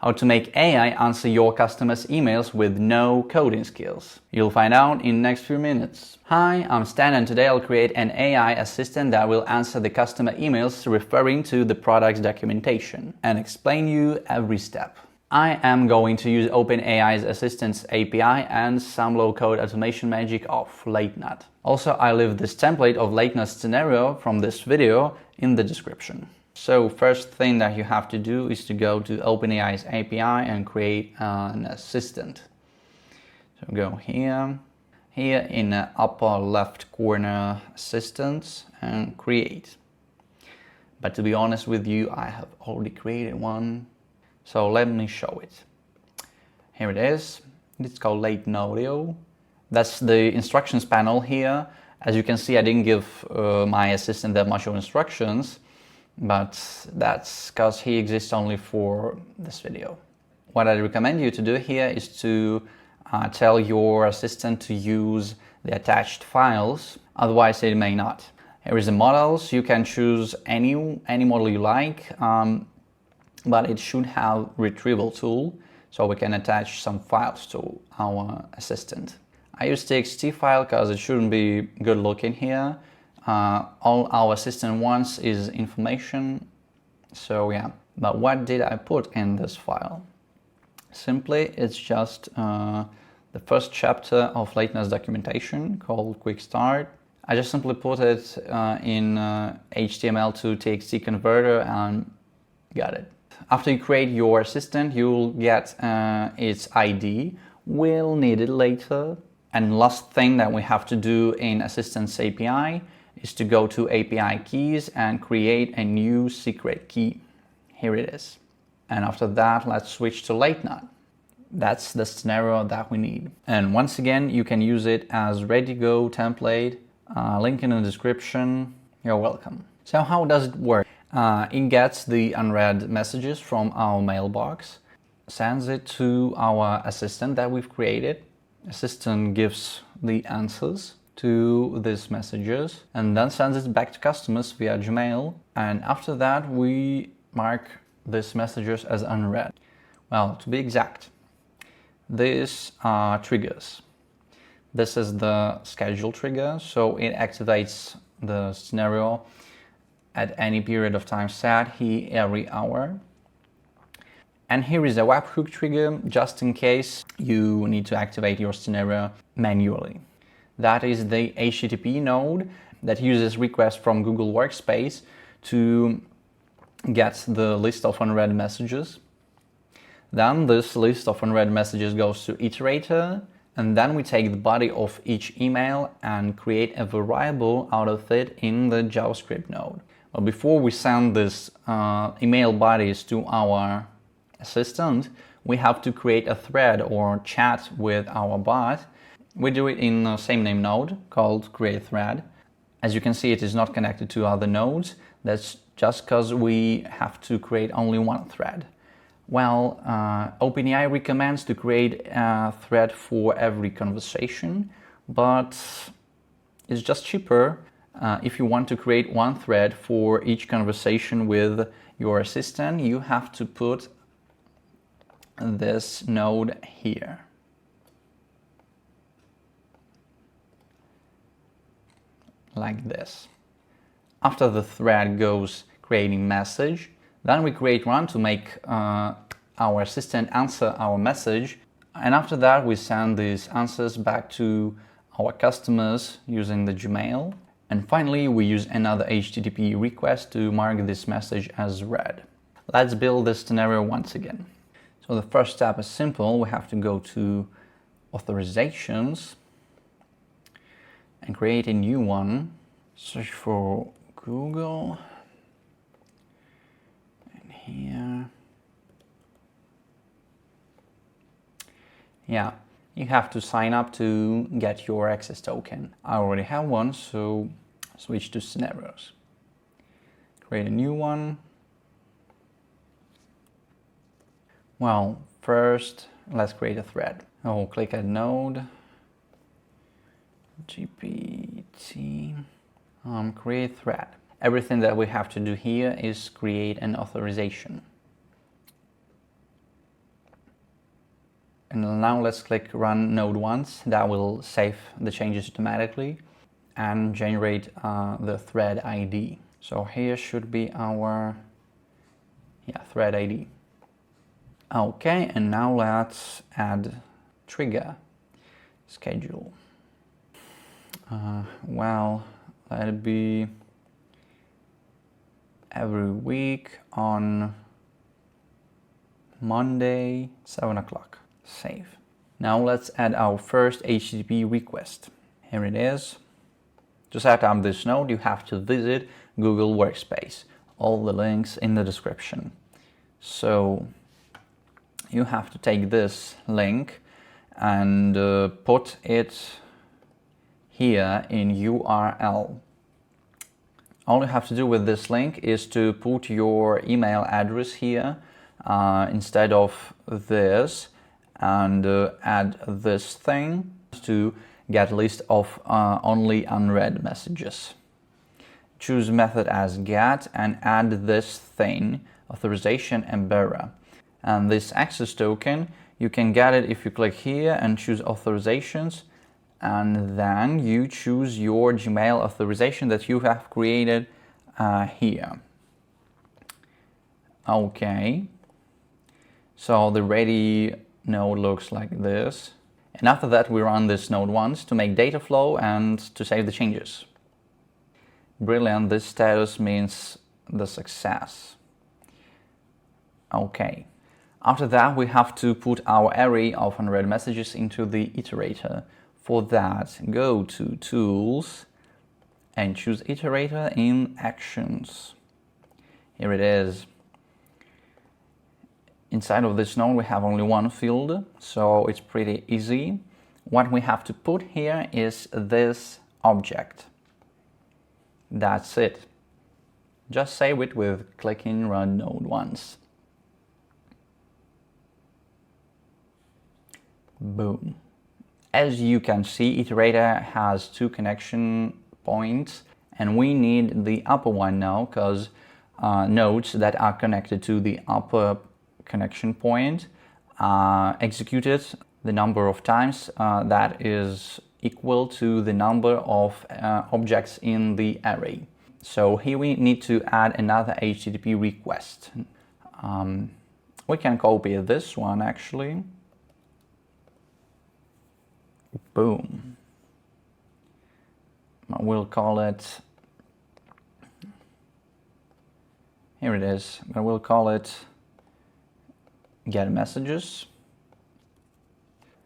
How to make AI answer your customers' emails with no coding skills. You'll find out in the next few minutes. Hi, I'm Stan, and today I'll create an AI assistant that will answer the customer emails referring to the product's documentation and explain you every step. I am going to use OpenAI's Assistant API and some low-code automation magic of Latenode. Also, I leave this template of Latenode scenario from this video in the description. So first thing that you have to do is to go to OpenAI's API and create an assistant. So go here in the upper left corner, assistants, and create. But to be honest with you, I have already created one. So let me show it. Here it is. It's called Latenode. That's the instructions panel here. As you can see, I didn't give my assistant that much of instructions, but that's because he exists only for this video. What I recommend you to do here is to tell your assistant to use the attached files, otherwise it may not. Here is the models. You can choose any model you like, but it should have retrieval tool, so we can attach some files to our assistant. I use TXT file because it shouldn't be good looking here. All our assistant wants is information, so yeah. But what did I put in this file? Simply, it's just the first chapter of Latenode's documentation called Quick Start. I just simply put it in HTML to TXT converter and got it. After you create your assistant, you'll get its ID. We'll need it later. And last thing that we have to do in Assistant's API is to go to API keys and create a new secret key. Here it is. And after that, let's switch to Latenode. That's the scenario that we need. And once again, you can use it as ready-to-go template. Link in the description. You're welcome. So how does it work? It gets the unread messages from our mailbox, sends it to our assistant that we've created. Assistant gives the answers to these messages and then sends it back to customers via Gmail. And after that, we mark these messages as unread. Well, to be exact, these are triggers. This is the schedule trigger, so it activates the scenario at any period of time set here every hour. And here is a webhook trigger, just in case you need to activate your scenario manually. That is the HTTP node that uses requests from Google Workspace to get the list of unread messages. Then this list of unread messages goes to Iterator, and then we take the body of each email and create a variable out of it in the JavaScript node. But before we send these email bodies to our assistant, we have to create a thread or chat with our bot. We do it in the same name node called create thread. As you can see, it is not connected to other nodes. That's just because we have to create only one thread. Well, OpenAI recommends to create a thread for every conversation, but it's just cheaper if you want to create one thread for each conversation with your assistant. You have to put this node here. Like this. After the thread goes creating message, then we create run to make our assistant answer our message. And after that, we send these answers back to our customers using the Gmail. And finally, we use another HTTP request to mark this message as read. Let's build this scenario once again. So the first step is simple. We have to go to authorizations and create a new one. Search for Google. And here. Yeah, you have to sign up to get your access token. I already have one, so switch to scenarios. Create a new one. Well, first, let's create a thread. I will click Add Node, GPT, create thread. Everything that we have to do here is create an authorization. And now let's click Run Node once. That will save the changes automatically and generate the thread ID. So here should be our thread ID. Okay, and now let's add trigger schedule. Well, let it be every week on Monday, 7 o'clock. Save. Now let's add our first HTTP request. Here it is. To set up this node, you have to visit Google Workspace. All the links in the description. So you have to take this link and put it here in URL. All you have to do with this link is to put your email address here instead of this, and add this thing to get a list of only unread messages. Choose method as get and add this thing, authorization and bearer. And this access token, you can get it if you click here and choose authorizations, and then you choose your Gmail authorization that you have created here. Okay, so the ready node looks like this. And after that, we run this node once to make data flow and to save the changes. Brilliant, this status means the success. Okay. After that, we have to put our array of unread messages into the Iterator. For that, go to Tools and choose Iterator in Actions. Here it is. Inside of this node, we have only one field, so it's pretty easy. What we have to put here is this object. That's it. Just save it with clicking Run Node once. Boom. As you can see, Iterator has two connection points, and we need the upper one now because nodes that are connected to the upper connection point executed the number of times that is equal to the number of objects in the array. So here we need to add another HTTP request. We can copy this one actually. Boom. We'll call it, here it is, but we'll call it get messages.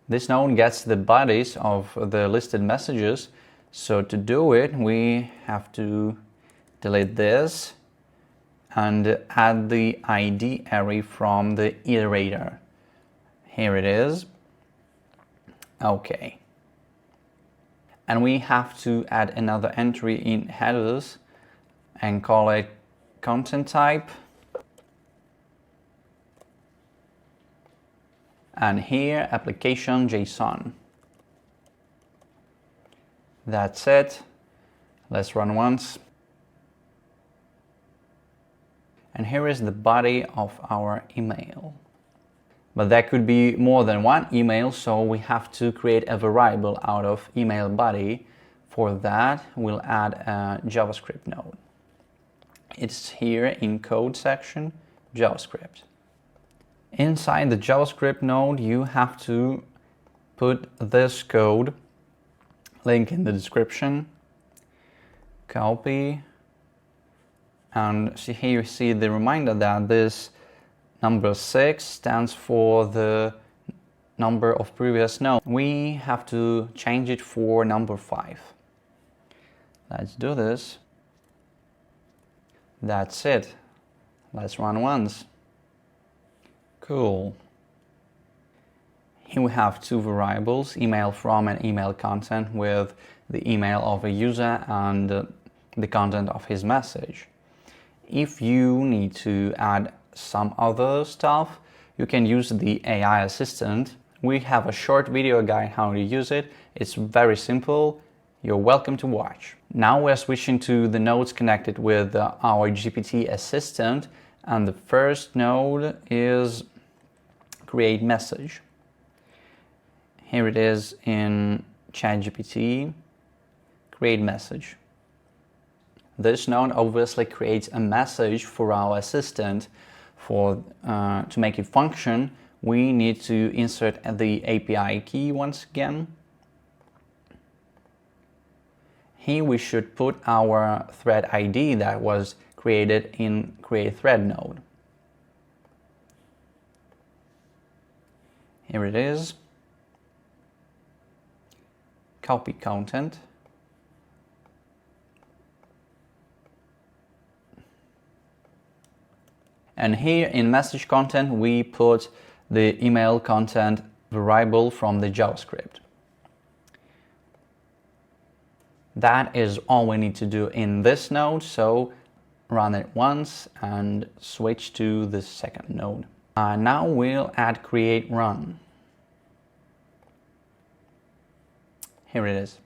This node gets the bodies of the listed messages. So to do it, we have to delete this and add the ID array from the Iterator. Here it is. Okay. And we have to add another entry in headers and call it content type. And here, application JSON. That's it. Let's run once. And here is the body of our email. But there could be more than one email, so we have to create a variable out of email body. For that, we'll add a JavaScript node. It's here in code section, JavaScript. Inside the JavaScript node, you have to put this code, link in the description, copy, and see here you see the reminder that this number 6 stands for the number of previous node. We have to change it for number 5. Let's do this. That's it. Let's run once. Cool. Here we have two variables, email from and email content, with the email of a user and the content of his message. If you need to add some other stuff, you can use the AI assistant. We have a short video guide how to use it. It's very simple. You're welcome to watch. Now we're switching to the nodes connected with our GPT assistant, and the first node is create message. Here it is in ChatGPT, create message. This node obviously creates a message for our assistant. To make it function, we need to insert the API key once again. Here we should put our thread ID that was created in create thread node. Here it is. Copy content. And here in message content, we put the email content variable from the JavaScript. That is all we need to do in this node, so run it once and switch to the second node. Now we'll add create run. Here it is.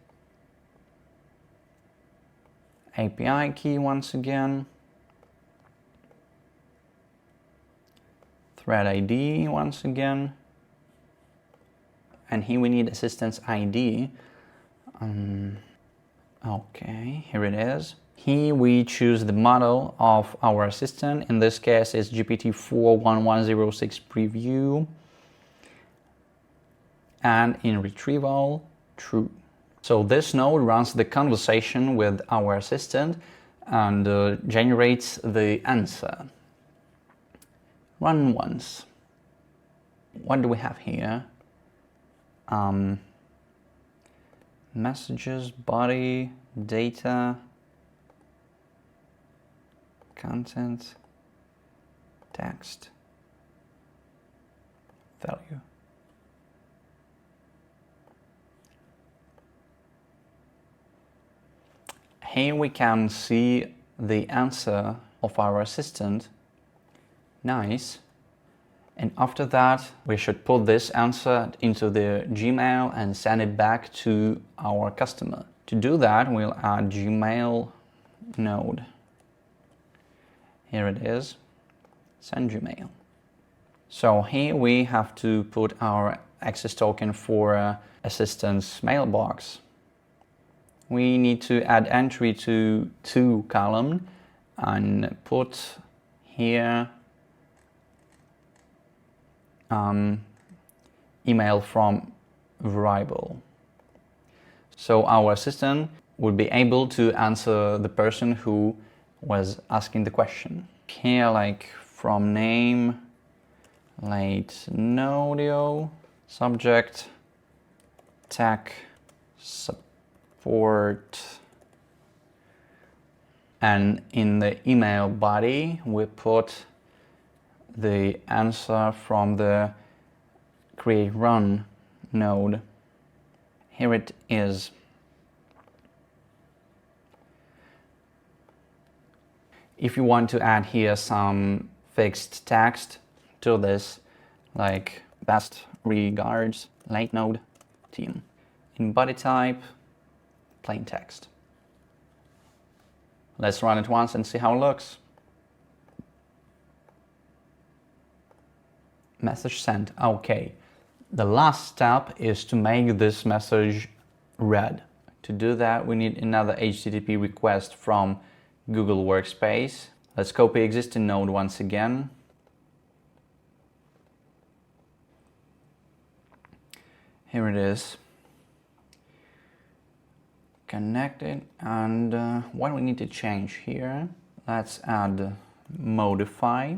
API key once again. Thread ID once again. And here we need assistant's ID. Okay, here it is. Here we choose the model of our assistant. In this case, it's GPT-41106 preview. And in retrieval, true. So this node runs the conversation with our assistant and generates the answer. Run once. What do we have here? Messages, body, data, content, text, value. Here we can see the answer of our assistant. Nice. And after that, we should put this answer into the Gmail and send it back to our customer. To do that, we'll add Gmail node. Here it is, send Gmail. So here we have to put our access token for assistant's mailbox. We need to add entry to column and put here email from variable. So our assistant would be able to answer the person who was asking the question. Here, like from name, Latenode, subject, tech, support, and in the email body we put the answer from the create run node. Here it is. If you want to add here some fixed text to this, like best regards, Latenode team. In body type, plain text. Let's run it once and see how it looks. Message sent. Okay. The last step is to make this message read. To do that, we need another HTTP request from Google Workspace. Let's copy existing node once again. Here it is. Connect it, and what we need to change here, let's add modify.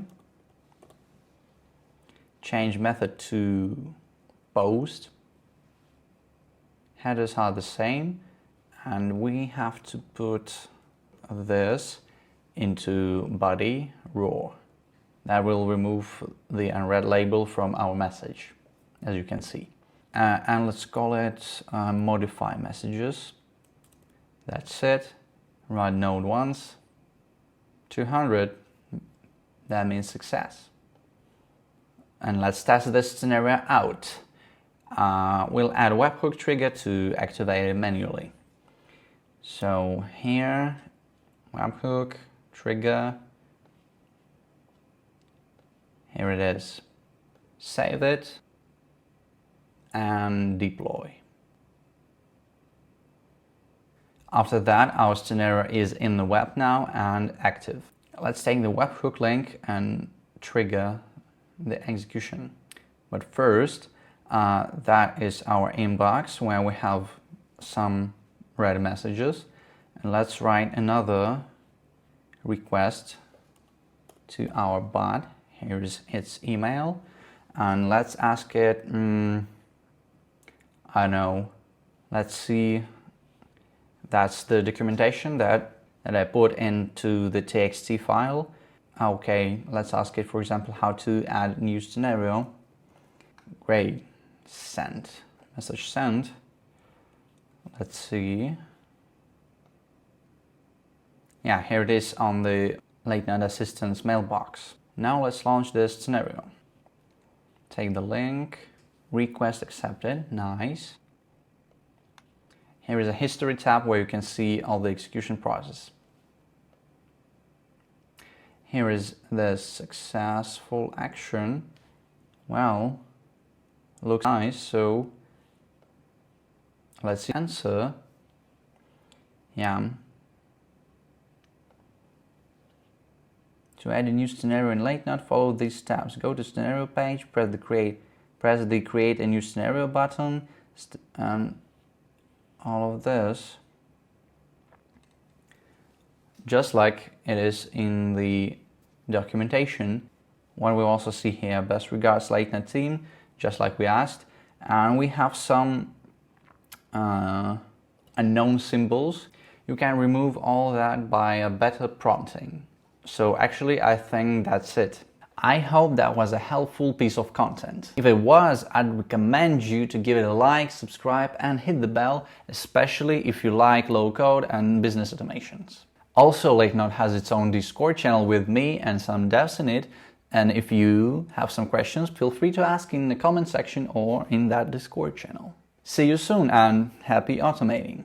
Change method to post. Headers are the same, and we have to put this into body raw. That will remove the unread label from our message, as you can see. And let's call it modify messages. That's it. Run node once. 200. That means success. And let's test this scenario out. We'll add a webhook trigger to activate it manually. So here, webhook trigger. Here it is. Save it. and deploy. After that, our scenario is in the web now and active. Let's take the webhook link and trigger the execution. But first, that is our inbox where we have some read messages. And let's write another request to our bot. Here is its email. And let's ask it, I don't know, let's see, that's the documentation that I put into the txt file. Okay, let's ask it, for example, how to add a new scenario. Great, send, message sent. Let's see. Yeah, here it is on the Latenode Assistant's mailbox. Now let's launch this scenario. Take the link, request accepted, nice. Here is a history tab where you can see all the execution process. Here is the successful action. Well, looks nice, so let's see answer. Yeah. To add a new scenario in Latenode, follow these steps. Go to scenario page, press the create a new scenario button, and all of this, just like it is in the documentation. What we also see here, best regards Latenode team, just like we asked, and we have some unknown symbols. You can remove all that by a better prompting. So actually, I think that's it. I hope that was a helpful piece of content. If it was, I'd recommend you to give it a like, subscribe and hit the bell, especially if you like low code and business automations. Also, Latenode has its own Discord channel with me and some devs in it, and if you have some questions, feel free to ask in the comment section or in that Discord channel. See you soon and happy automating!